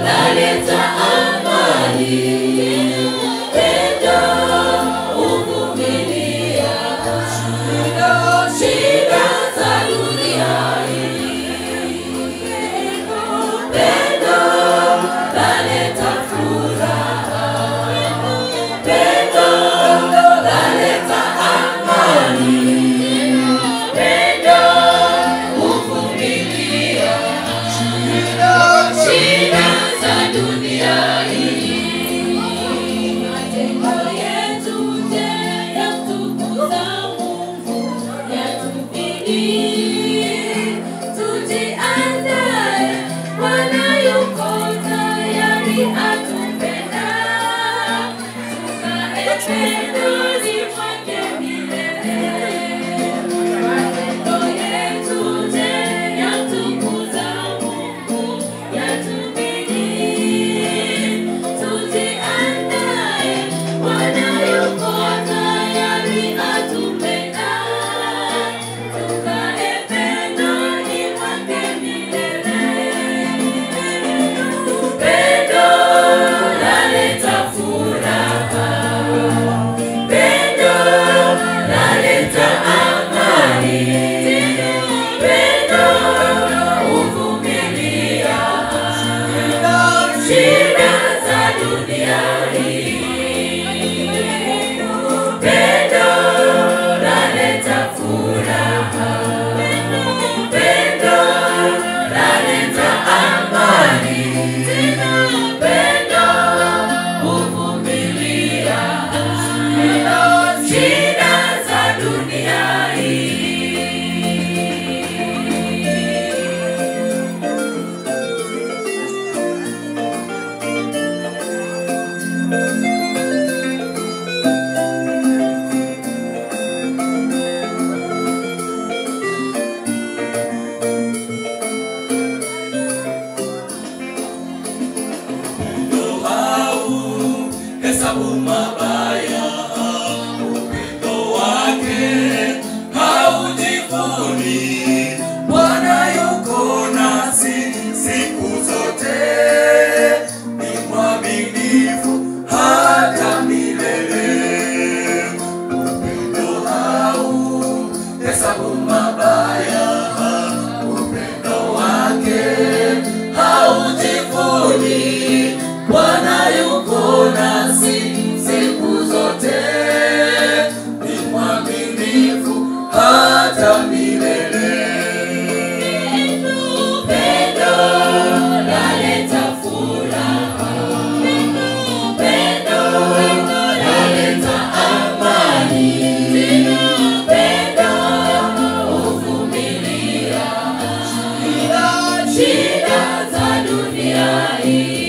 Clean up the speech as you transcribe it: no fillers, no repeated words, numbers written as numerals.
laleta amani. Pendo huvumilia shida za dunia hii. Pendo laleta furaha. Pendo laleta amani. Pendo huvumilia shida za dunia hii. Matendo yetu je yamtukuza Mungu, yatubidi tujiandae, Bwana yuko tayari atupenda, tukae pendoni mwake milele. Matendo yetu je yamtukuza Mungu, yatubidi tujiandae, Bwana yuko tayari atupenda, tukae pendoni mwake milele. Pendo laleta furaha. Pendo laleta amani. Pendo huvumilia shida za dunia hii. Pendo laleta furaha. Pendo laleta amani. Pendo huvumilia shida za dunia hii. Hesabu mabaya, upendo wake haujivuni. Bwana yuko nasi siku zote, ni mwaminifu hata milele. Upendo hauhesabu mabaya, upendo wake haujivuni. Bwana yuko nasi siku zote, ni mwaminifu hata milele. Pendo laleta furaha. Pendo laleta amani. Pendo huvumilia shida za dunia hii.